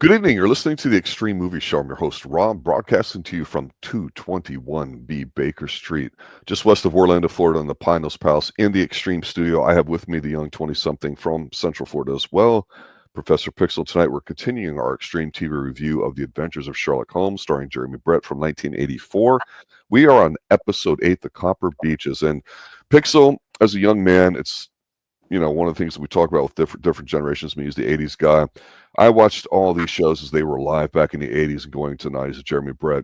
Good evening. You're listening to the Xtreme Movie Show. I'm your host, Rob, broadcasting to you from 221B Baker Street, just west of Orlando, Florida, in the Pinellas Palace. In the Xtreme Studio, I have with me the young 20-something from Central Florida as well, Professor Pixel. Tonight, we're continuing our Xtreme TV review of The Adventures of Sherlock Holmes, starring Jeremy Brett from 1984. We are on episode 8, The Copper Beeches. And Pixel, as a young man, it's one of the things that we talk about with different generations. Me as the 80s guy, I watched all these shows as they were live back in the 80s and going to the 90s with Jeremy Brett.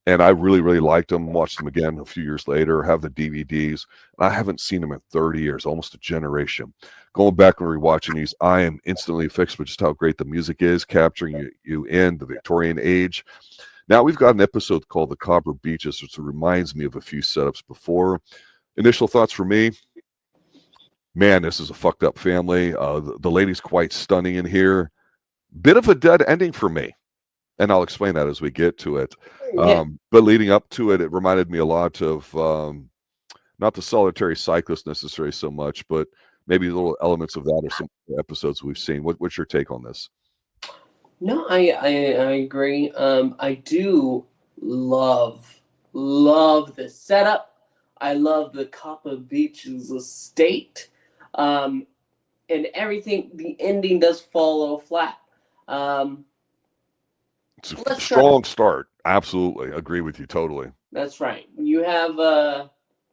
And I really, really liked them. Watched them again a few years later, have the DVDs. I haven't seen them in 30 years, almost a generation. Going back and rewatching these, I am instantly fixed with just how great the music is, capturing you in the Victorian age. Now, we've got an episode called The Copper Beeches, which reminds me of a few setups before. Initial thoughts for me: man, this is a fucked up family. The lady's quite stunning in here. Bit of a dead ending for me, and I'll explain that as we get to it. But leading up to it, it reminded me a lot of not the Solitary Cyclist necessarily so much, but maybe little elements of that or some episodes we've seen. What's your take on this? No, I agree. I do love the setup. I love the Copper Beeches estate. And everything, the ending does fall a little flat. It's a strong start. Absolutely. Agree with you totally. That's right. You have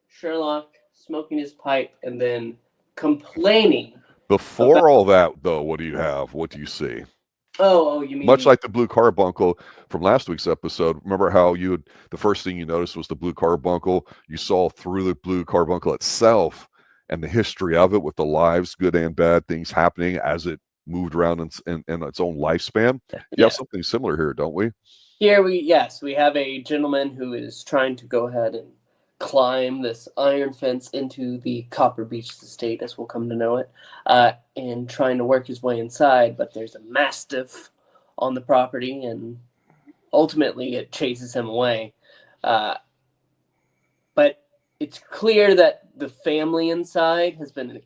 Sherlock smoking his pipe and then complaining. Before all that, though, what do you have? What do you see? Oh, you mean... Much like the blue carbuncle from last week's episode, remember how the first thing you noticed was the blue carbuncle? You saw through the blue carbuncle itself and the history of it with the lives, good and bad things happening as it moved around in its own lifespan. You have something similar here, don't we? Here we have a gentleman who is trying to go ahead and climb this iron fence into the Copper Beeches estate, as we'll come to know it, and trying to work his way inside, but there's a mastiff on the property, and ultimately it chases him away. But it's clear that the family inside has been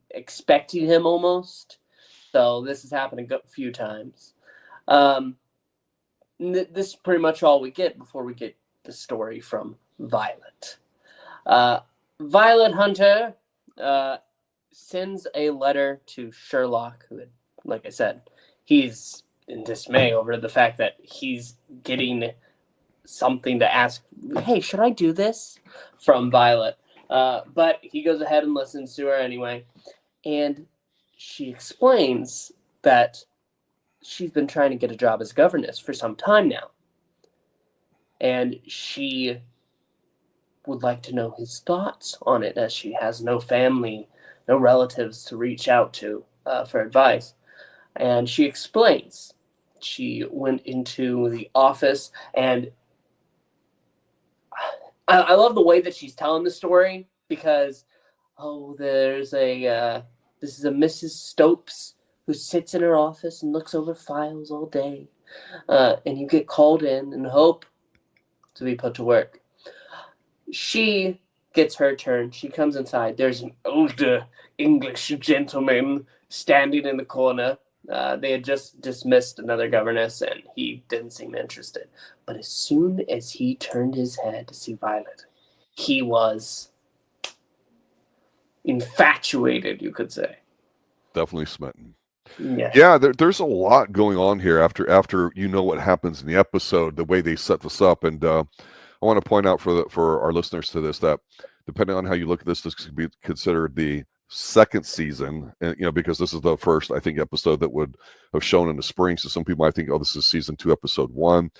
expecting him almost. So this has happened a few times. This is pretty much all we get before we get the story from Violet. Violet Hunter sends a letter to Sherlock, who, like I said, he's in dismay over the fact that he's getting something to ask, hey, should I do this? From Violet. But he goes ahead and listens to her anyway. And she explains that she's been trying to get a job as governess for some time now. And she would like to know his thoughts on it, as she has no family, no relatives to reach out to for advice. And she explains. She went into the office, and I love the way that she's telling the story, because, this is a Mrs. Stopes who sits in her office and looks over files all day. And you get called in and hope to be put to work. She gets her turn. She comes inside. There's an older English gentleman standing in the corner. They had just dismissed another governess, and he didn't seem interested. But as soon as he turned his head to see Violet, he was infatuated, you could say. Definitely smitten. Yeah, there's a lot going on here after you know what happens in the episode, the way they set this up. And I want to point out for our listeners to this that depending on how you look at this could be considered the second season, and because this is the first, I think, episode that would have shown in the spring. So some people might think, this is season 2, episode 1.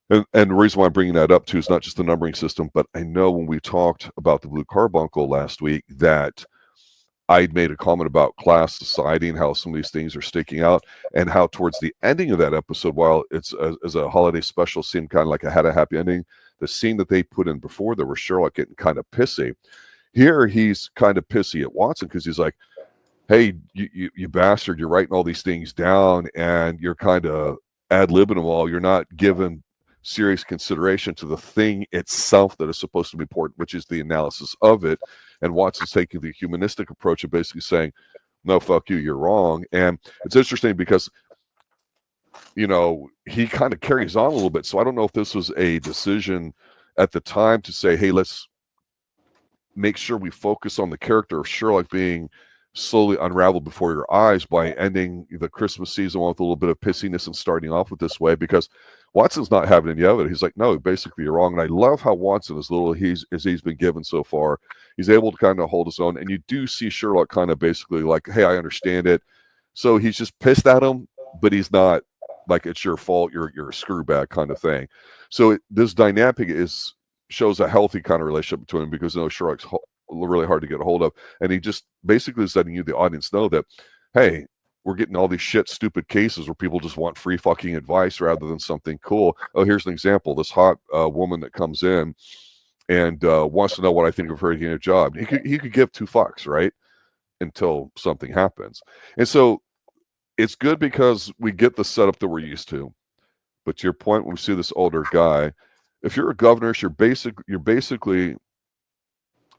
And the reason why I'm bringing that up too is not just the numbering system, but I know when we talked about the blue carbuncle last week that I'd made a comment about class society and how some of these things are sticking out, and how towards the ending of that episode, while it's as a holiday special, seemed kind of like it had a happy ending, the scene that they put in before there was Sherlock getting kind of pissy. Here he's kind of pissy at Watson because he's like, hey, you bastard, you're writing all these things down and you're kind of ad-libbing them all. You're not giving serious consideration to the thing itself that is supposed to be important, which is the analysis of it. And Watson's taking the humanistic approach of basically saying, no, fuck you, you're wrong. And it's interesting because he kind of carries on a little bit. So I don't know if this was a decision at the time to say, hey, let's make sure we focus on the character of Sherlock being slowly unraveled before your eyes by ending the Christmas season with a little bit of pissiness and starting off with this way, because Watson's not having any of it. He's like, no, basically you're wrong. And I love how Watson, as little as he's been given so far, he's able to kind of hold his own. And you do see Sherlock kind of basically like, hey, I understand it. So he's just pissed at him, but he's not like it's your fault, you're a screwbag kind of thing. So this dynamic shows a healthy kind of relationship between them, because Sherlock's really hard to get a hold of, and he just basically is letting you, the audience, know that, hey, we're getting all these stupid cases where people just want free fucking advice rather than something cool. Oh, here's an example. This hot woman that comes in and wants to know what I think of her getting a job. He could give two fucks, right? Until something happens. And so it's good because we get the setup that we're used to. But to your point, when we see this older guy, if you're a governess, you're basically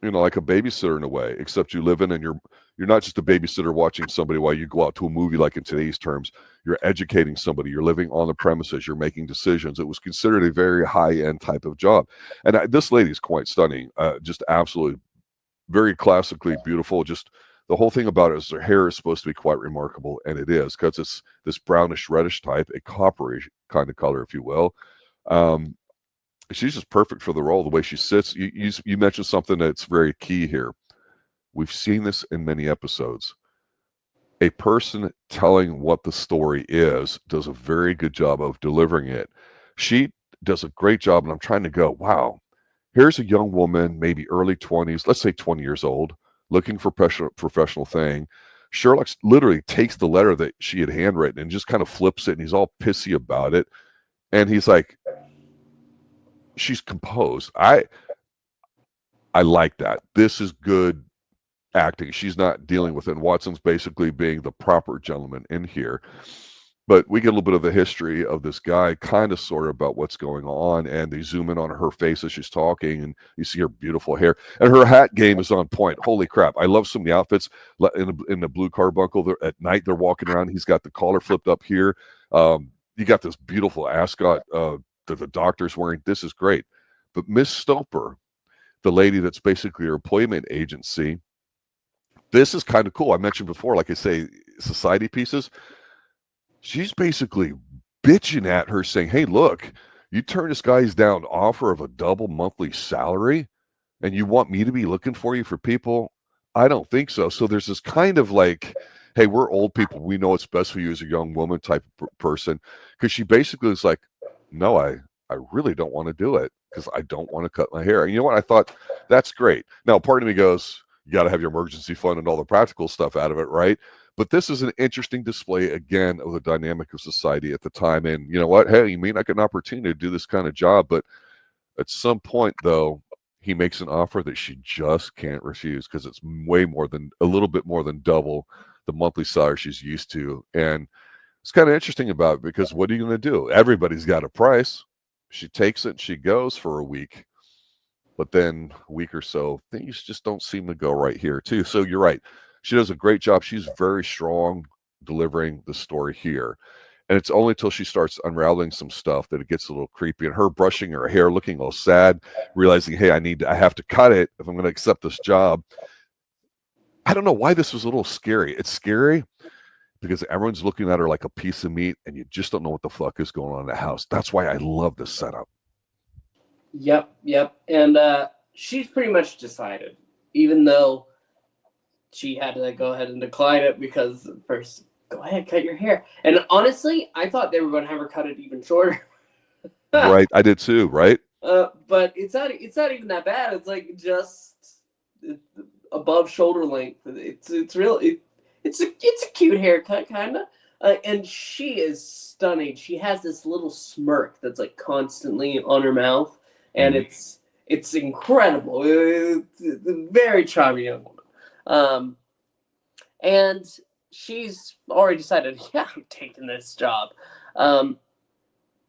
like a babysitter in a way, except you live in, and you're not just a babysitter watching somebody while you go out to a movie, like in today's terms. You're educating somebody. You're living on the premises. You're making decisions. It was considered a very high-end type of job. And this lady's quite stunning. Just absolutely very classically beautiful. Just the whole thing about it is her hair is supposed to be quite remarkable, and it is, because it's this brownish reddish type, a copperish kind of color, if you will. She's just perfect for the role. The way she sits. You mentioned something that's very key here. We've seen this in many episodes. A person telling what the story is does a very good job of delivering it. She does a great job, and I'm trying to go, wow, here's a young woman, maybe early 20s, let's say 20 years old, looking for professional thing. Sherlock literally takes the letter that she had handwritten and just kind of flips it, and he's all pissy about it. And he's like, she's composed. I like that. This is good acting. She's not dealing with it. And Watson's basically being the proper gentleman in here. But we get a little bit of the history of this guy, kind of sort of about what's going on, and they zoom in on her face as she's talking, and you see her beautiful hair, and her hat game is on point. Holy crap. I love some of the outfits in the blue carbuncle. At night, they're walking around. He's got the collar flipped up here. You got this beautiful ascot that the doctor's wearing. This is great. But Miss Stoper, the lady that's basically her employment agency, this is kind of cool. I mentioned before, like I say, society pieces. She's basically bitching at her, saying, hey, look, you turn this guy's down offer of a double monthly salary, and you want me to be looking for you for people? I don't think so. So there's this kind of like, hey, we're old people. We know what's best for you as a young woman type of person. Because she basically is like, no, I really don't want to do it because I don't want to cut my hair. And you know what? I thought, that's great. Now, part of me goes, you got to have your emergency fund and all the practical stuff out of it, right? But this is an interesting display, again, of the dynamic of society at the time. And you know what? Hey, you may not get an opportunity to do this kind of job, but at some point, though, he makes an offer that she just can't refuse because it's a little bit more than double the monthly salary she's used to. And it's kind of interesting about it, because what are you going to do? Everybody's got a price. She takes it and she goes for a week. But then a week or so, things just don't seem to go right here, too. So you're right. She does a great job. She's very strong delivering the story here. And it's only until she starts unraveling some stuff that it gets a little creepy. And her brushing her hair, looking all sad, realizing, hey, I have to cut it if I'm going to accept this job. I don't know why this was a little scary. It's scary because everyone's looking at her like a piece of meat, and you just don't know what the fuck is going on in the house. That's why I love this setup. Yep. And she's pretty much decided, even though she had to go ahead and decline it because first, go ahead, cut your hair. And honestly, I thought they were going to have her cut it even shorter. Right, I did too, right? But it's not even that bad. It's like just above shoulder length. It's a cute haircut, kind of. And she is stunning. She has this little smirk that's like constantly on her mouth, and it's incredible. It's a very charming young woman. And she's already decided, yeah, I'm taking this job.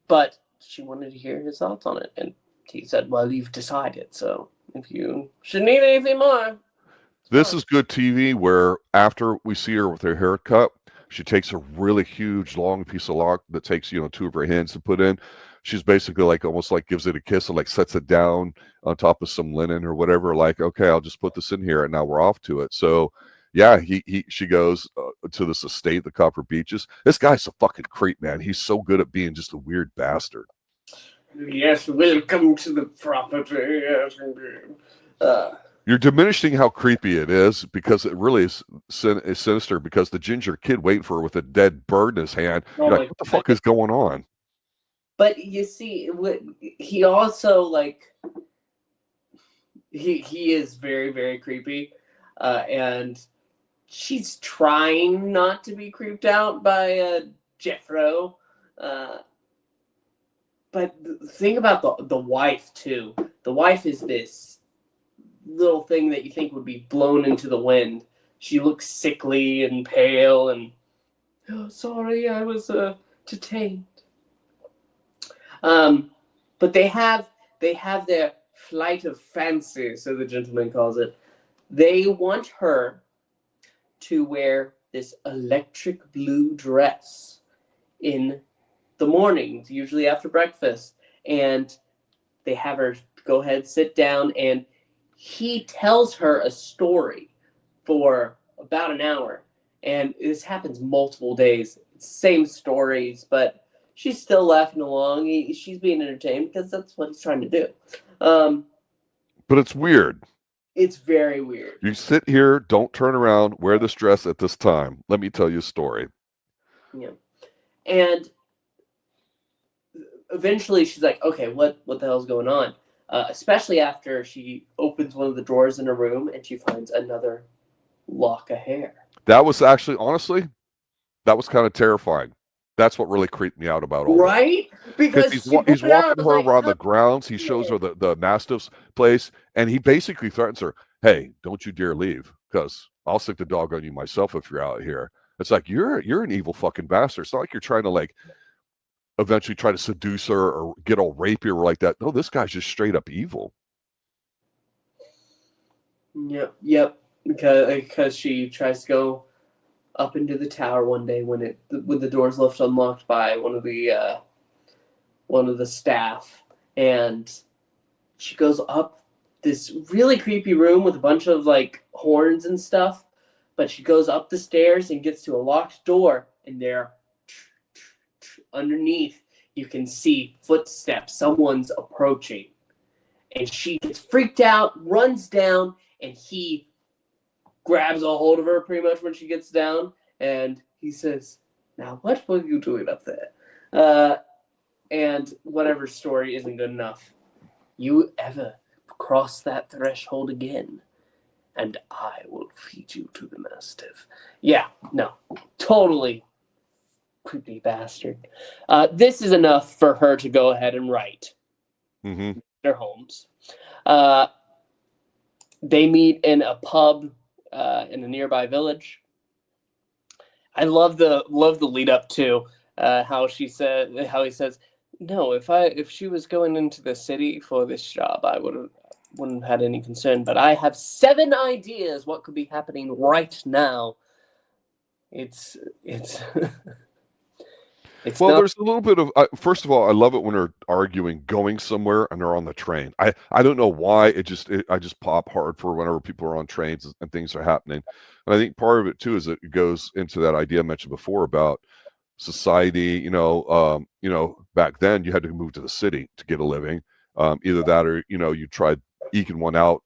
But she wanted to hear his thoughts on it, and he said, well, you've decided, so if you should need anything more. This is good TV where after we see her with her haircut, She takes a really huge long piece of lock that takes, you know, two of her hands to put in. She's basically like almost like gives it a kiss and like sets it down on top of some linen or whatever. Like, okay, I'll just put this in here and now we're off to it. So yeah, she goes to this estate, the Copper Beeches. This guy's a fucking creep, man. He's so good at being just a weird bastard. Yes, welcome to the property. You're diminishing how creepy it is because it really is sinister because the ginger kid waiting for her with a dead bird in his hand. You're like, what the fuck is going on? But you see, he also, like, he is very, very creepy. And she's trying not to be creeped out by Jeffro. But think about the wife, too. The wife is this little thing that you think would be blown into the wind. She looks sickly and pale and, oh, sorry, I was detained. But they have their flight of fancy, so the gentleman calls it. They want her to wear this electric blue dress in the mornings, usually after breakfast. And they have her go ahead, sit down, and he tells her a story for about an hour. And this happens multiple days. Same stories, but she's still laughing along. She's being entertained because that's what he's trying to do. But it's weird. It's very weird. You sit here, don't turn around, wear this dress at this time. Let me tell you a story. Yeah. And eventually she's like, okay, what the hell's going on? Especially after she opens one of the drawers in her room and she finds another lock of hair. That was actually, honestly, that was kind of terrifying. That's what really creeped me out about all right? That. Because he's walking her around the grounds. He shows her the mastiff's place, and he basically threatens her, hey, don't you dare leave, because I'll stick the dog on you myself if you're out here. It's like, you're an evil fucking bastard. It's not like you're trying to, like, eventually try to seduce her or get all rapey or like that. No, this guy's just straight up evil. Yep. Because she tries to go up into the tower one day when the doors left unlocked by one of the staff, and she goes up this really creepy room with a bunch of like horns and stuff. But she goes up the stairs and gets to a locked door, and there, underneath, you can see footsteps. Someone's approaching, and she gets freaked out, runs down, and he grabs a hold of her pretty much when she gets down, and he says, now what were you doing up there? And whatever story isn't good enough. You ever cross that threshold again, and I will feed you to the mastiff. Yeah, no, totally creepy bastard. This is enough for her to go ahead and write their Holmes. They meet in a pub in a nearby village. I love the lead up to how he says, no, if she was going into the city for this job, I wouldn't have had any concern. But I have 7 ideas what could be happening right now. It's well, there's a little bit of, first of all, I love it when they're arguing going somewhere and they're on the train. I don't know why, I just pop hard for whenever people are on trains and things are happening. And I think part of it too is it goes into that idea I mentioned before about society. Back then you had to move to the city to get a living. Either that or, you tried eking one out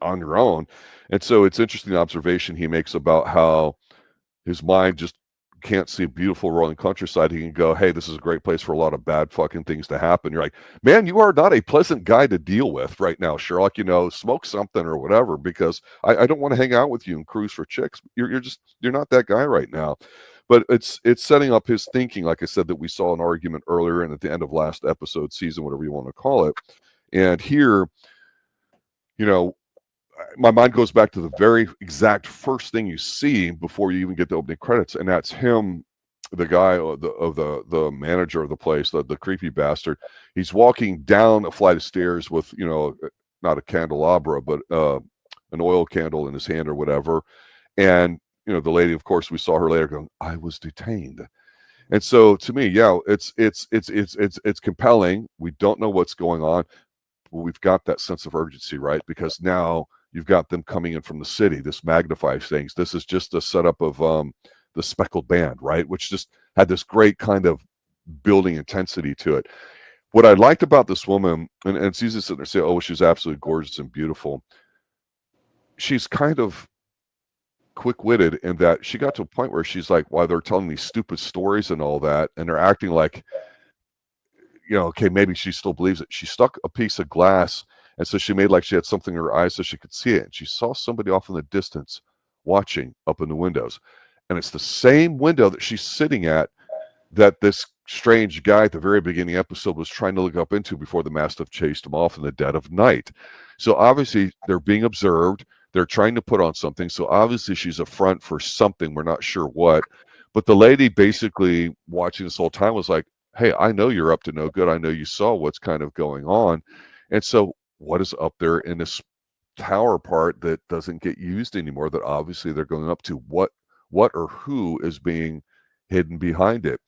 on your own. And so it's interesting observation he makes about how his mind just can't see beautiful rolling countryside. He can go, hey, this is a great place for a lot of bad fucking things to happen. You're like, man, you are not a pleasant guy to deal with right now, Sherlock. Smoke something or whatever, because I don't want to hang out with you and cruise for chicks. You're not that guy right now. But it's setting up his thinking, like I said, that we saw an argument earlier and at the end of last episode, season, whatever you want to call it. And here, my mind goes back to the very exact first thing you see before you even get the opening credits, and that's him, the guy of the manager of the place, the creepy bastard. He's walking down a flight of stairs with not a candelabra, but an oil candle in his hand or whatever, and the lady, of course, we saw her later going, I was detained. And so to me, yeah, it's compelling. We don't know what's going on, but we've got that sense of urgency, right? Because now you've got them coming in from the city. This magnifies things. This is just a setup of the Speckled Band, right? Which just had this great kind of building intensity to it. What I liked about this woman, and it's easy to sit there and say, oh, she's absolutely gorgeous and beautiful. She's kind of quick-witted in that she got to a point where she's like, while they're telling these stupid stories and all that, and they're acting like, okay, maybe she still believes it. She stuck a piece of glass, and so she made like she had something in her eyes so she could see it. And she saw somebody off in the distance watching up in the windows. And it's the same window that she's sitting at that this strange guy at the very beginning episode was trying to look up into before the Mastiff chased him off in the dead of night. So obviously they're being observed. They're trying to put on something. So obviously she's a front for something. We're not sure what. But the lady basically watching this whole time was like, hey, I know you're up to no good. I know you saw what's kind of going on. And so what is up there in this tower part that doesn't get used anymore that obviously they're going up to? What or who is being hidden behind it?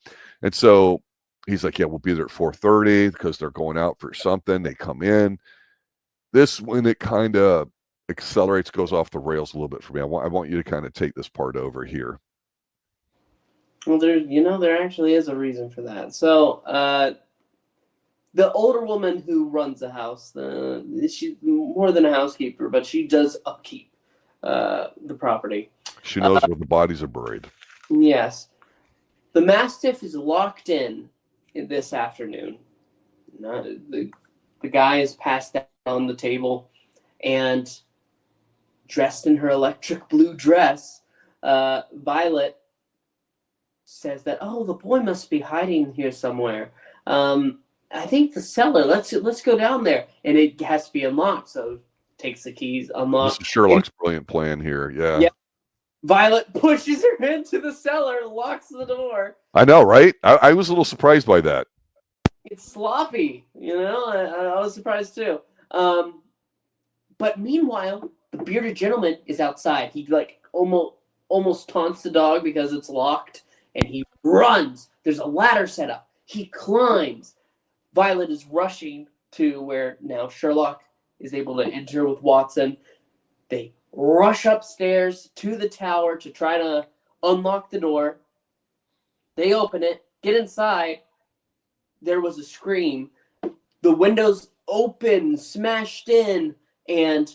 And so he's like, yeah, we'll be there at 4:30 because they're going out for something. They come in. This, when it kind of accelerates, goes off the rails a little bit for me. I want you to kind of take this part over here. Well, there actually is a reason for that. So, the older woman who runs the house, she's more than a housekeeper, but she does upkeep the property. She knows where the bodies are buried. Yes. The Mastiff is locked in this afternoon. The guy is passed out on the table, and dressed in her electric blue dress, Violet says that, oh, the boy must be hiding here somewhere. I think the cellar. Let's go down there, and it has to be unlocked. So takes the keys, unlocks. This is Sherlock's brilliant plan here. Yeah. Violet pushes her into the cellar, locks the door. I know, right? I was a little surprised by that. It's sloppy, I was surprised too. But meanwhile, the bearded gentleman is outside. He almost taunts the dog because it's locked, and he runs. There's a ladder set up. He climbs. Violet is rushing to where now Sherlock is able to enter with Watson. They rush upstairs to the tower to try to unlock the door. They open it, get inside. There was a scream. The windows open, smashed in, and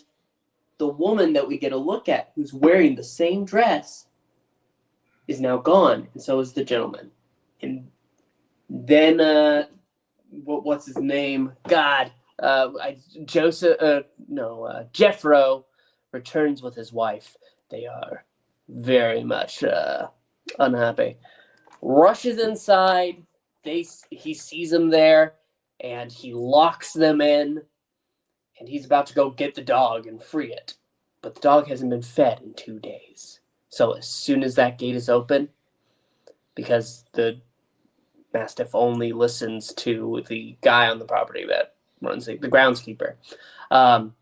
the woman that we get a look at, who's wearing the same dress, is now gone, and so is the gentleman. And then, what's his name? God, Jeffro returns with his wife. They are very much unhappy. Rushes inside. He sees them there, and he locks them in. And he's about to go get the dog and free it. But the dog hasn't been fed in 2 days. So as soon as that gate is open, because the Mastiff only listens to the guy on the property that runs the groundskeeper, the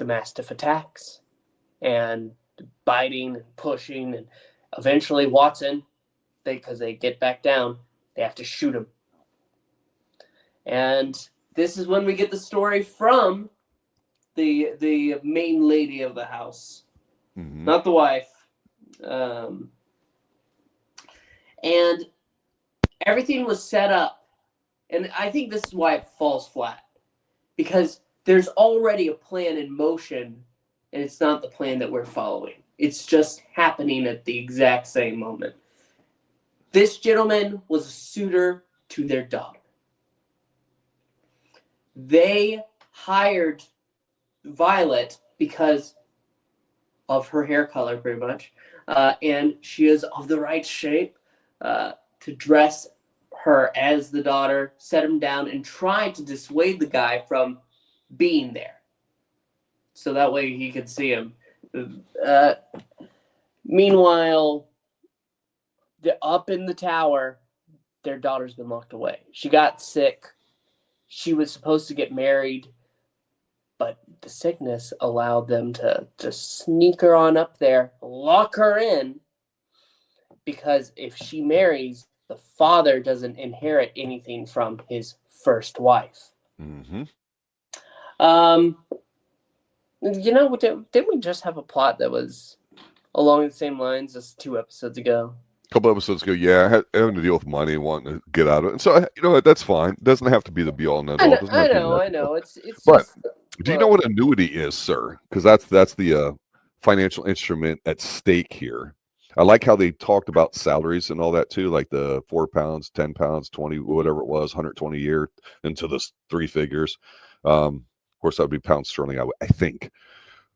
Mastiff attacks, and biting and pushing, and eventually Watson, because they get back down, they have to shoot him. And this is when we get the story from the main lady of the house, not the wife. And everything was set up. And I think this is why it falls flat. Because there's already a plan in motion, and it's not the plan that we're following. It's just happening at the exact same moment. This gentleman was a suitor to their daughter. They hired Violet because of her hair color, pretty much, and she is of the right shape, to dress her as the daughter, set him down, and try to dissuade the guy from being there, so that way he could see him. Meanwhile, up in the tower, their daughter's been locked away. She got sick. She was supposed to get married, but the sickness allowed them to just sneak her on up there, lock her in, because if she marries, the father doesn't inherit anything from his first wife. Mm-hmm. Didn't we just have a plot that was along the same lines as 2 episodes ago? A couple episodes ago, yeah, having to deal with money, wanting to get out of it. And so, you know what, that's fine. It doesn't have to be the be-all and end-all. I know. It's But just... do you know what annuity is, sir? Because that's the financial instrument at stake here. I like how they talked about salaries and all that too, like the £4, £10, 20, whatever it was, 120 a year into the 3 figures. Of course, that would be pounds sterling, I think.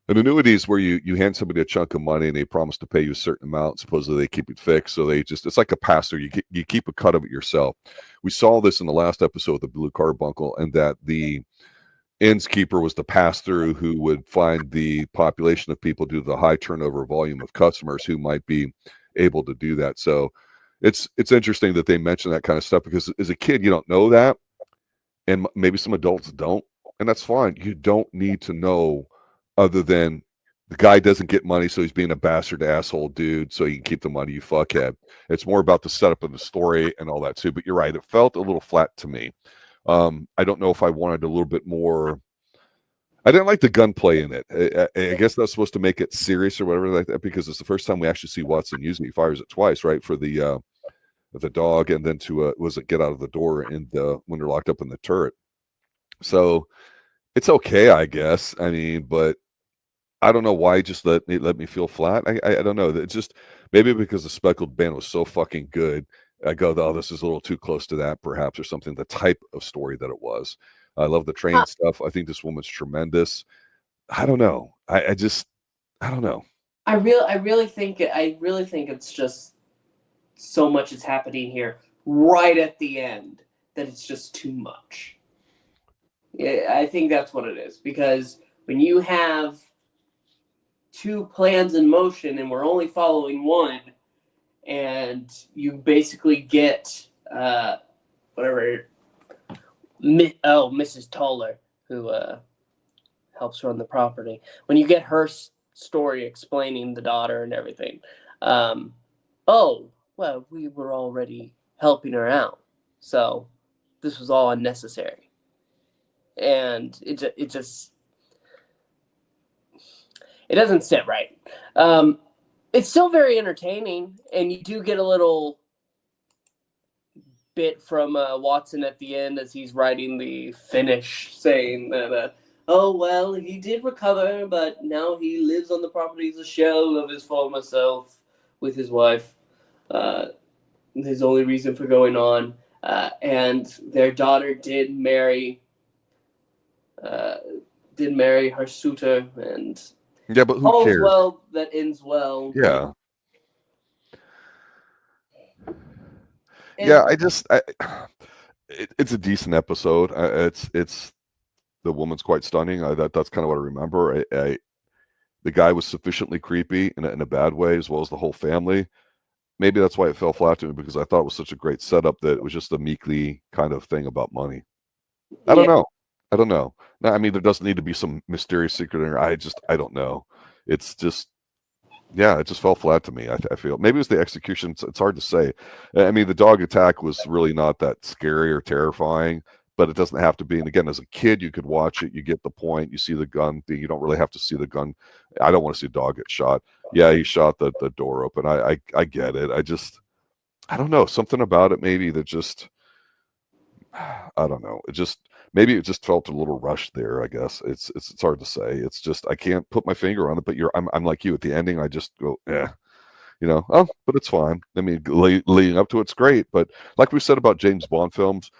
An annuity is where you hand somebody a chunk of money and they promise to pay you a certain amount. Supposedly they keep it fixed, so it's like a pass-through. You keep a cut of it yourself. We saw this in the last episode of the Blue Carbuncle, and that the innkeeper was the pass-through who would find the population of people due to the high turnover volume of customers who might be able to do that. So it's interesting that they mention that kind of stuff, because as a kid you don't know that, and maybe some adults don't, and that's fine. You don't need to know, other than the guy doesn't get money, so he's being a bastard asshole dude, so he can keep the money, you fuckhead. It's more about the setup of the story and all that too. But you're right, it felt a little flat to me. I don't know if I wanted a little bit more. I didn't like the gunplay in it. I guess that's supposed to make it serious or whatever like that, because it's the first time we actually see Watson using it. He fires it twice, right, for the dog, and then to get out of the door when they're locked up in the turret. So it's okay, I guess. I mean, but I don't know why he just let me feel flat. I don't know. It's just maybe because the Speckled Band was so fucking good. I go, oh, this is a little too close to that, perhaps, or something. The type of story that it was. I love the train stuff. I think this woman's tremendous. I don't know. I don't know. I really think it's just so much is happening here right at the end that it's just too much. Yeah, I think that's what it is, because when you have 2 plans in motion and we're only following one, and you basically get Mrs. Toller, who helps run the property. When you get her story explaining the daughter and everything, we were already helping her out, so this was all unnecessary. And it doesn't sit right. It's still very entertaining, and you do get a little bit from Watson at the end as he's writing the finish, saying that, he did recover, but now he lives on the property as a shell of his former self with his wife. His only reason for going on. And their daughter did marry her suitor, and yeah, but who cares? Well, that ends well. Yeah. And yeah, it's a decent episode. It's the woman's quite stunning. That's kind of what I remember. The guy was sufficiently creepy in a bad way, as well as the whole family. Maybe that's why it fell flat to me, because I thought it was such a great setup that it was just a meekly kind of thing about money. I don't know. No, I mean, there doesn't need to be some mysterious secret in there. I don't know. It's just, yeah, it just fell flat to me. I feel maybe it was the execution. It's hard to say. I mean, the dog attack was really not that scary or terrifying, but it doesn't have to be. And again, as a kid, you could watch it. You get the point. You see the gun thing. You don't really have to see the gun. I don't want to see a dog get shot. Yeah, he shot the door open. I get it. I don't know. Something about it maybe that just, I don't know. Maybe it just felt a little rushed there. I guess it's hard to say. It's just I can't put my finger on it. But I'm like you at the ending. I just go, but it's fine. I mean, leading up to it's great. But like we said about James Bond films,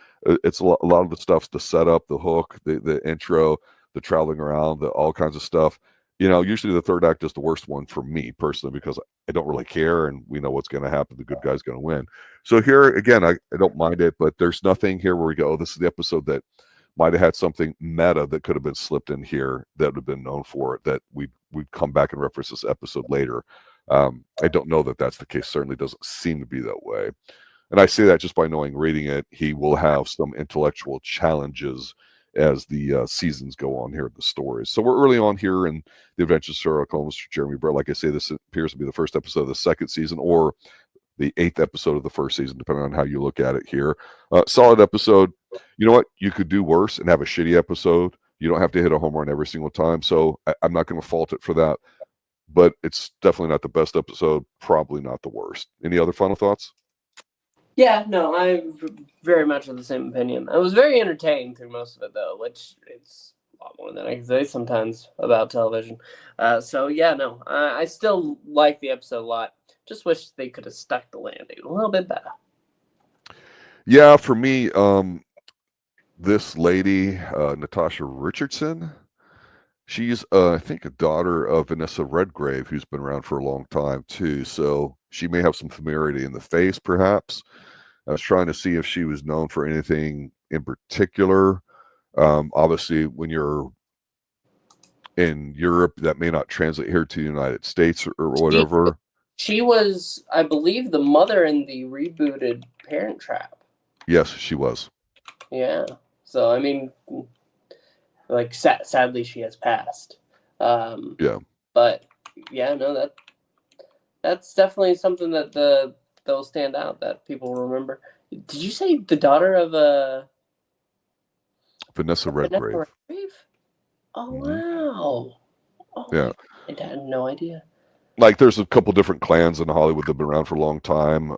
it's a lot of the stuff, the setup, the hook, the intro, the traveling around, all kinds of stuff. Usually the third act is the worst one for me personally, because I don't really care, and we know what's going to happen. The good guy's going to win. So here again, I don't mind it, but there's nothing here where we go, oh, this is the episode that might have had something meta that could have been slipped in here that would have been known for it, that we'd come back and reference this episode later. I don't know that that's the case. Certainly doesn't seem to be that way. And I say that just by reading it, he will have some intellectual challenges as the seasons go on here in the stories. So we're early on here in the Adventures of Sherlock Holmes, Jeremy Brett. Like I say, this appears to be the first episode of the second season, or the 8th episode of the first season, depending on how you look at it here. Solid episode. You know what? You could do worse and have a shitty episode. You don't have to hit a home run every single time. So I'm not going to fault it for that. But it's definitely not the best episode. Probably not the worst. Any other final thoughts? Yeah, no, I'm very much of the same opinion. I was very entertained through most of it, though, which it's a lot more than I can say sometimes about television. So, yeah, no, I still like the episode a lot. Just wish they could have stuck the landing a little bit better. Yeah, for me, this lady, Natasha Richardson, she's, I think, a daughter of Vanessa Redgrave, who's been around for a long time, too. So she may have some familiarity in the face, perhaps. I was trying to see if she was known for anything in particular. Obviously, when you're in Europe, that may not translate here to the United States or whatever. She was, I believe, the mother in the rebooted Parent Trap. Yes, she was. Yeah. So, I mean, like, sadly, she has passed. Yeah. But, yeah, no, that's definitely something that that'll stand out, that people will remember. Did you say the daughter of Vanessa Redgrave? Oh, wow. Oh, yeah. I had no idea. Like, there's a couple different clans in Hollywood that have been around for a long time.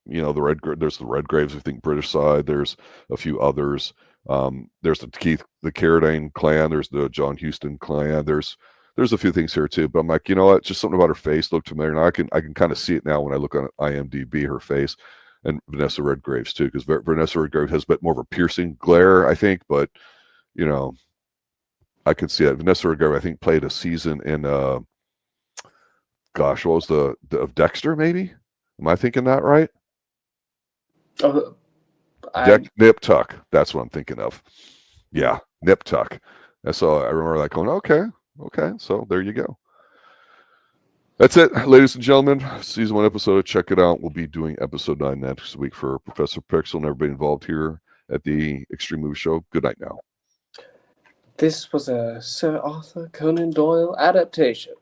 You know, there's the Redgraves, I think, British side. There's a few others. There's the Carradine clan. There's the John Huston clan. There's a few things here too. But I'm like, you know what? Just something about her face looked familiar. Now I can kind of see it now when I look on IMDb, her face, and Vanessa Redgrave's too, because Vanessa Redgrave has a bit more of a piercing glare, I think. But you know, I could see it. Vanessa Redgrave, I think, played a season in gosh, what was the of Dexter? Maybe. Am I thinking that right? Nip Tuck. That's what I'm thinking of. Yeah, Nip Tuck. And so I remember that going, okay. So there you go. That's it, ladies and gentlemen. Season 1 episode. Check it out. We'll be doing episode 9 next week for Professor Pixel and everybody involved here at the Xtreme Movie Show. Good night now. This was a Sir Arthur Conan Doyle adaptation.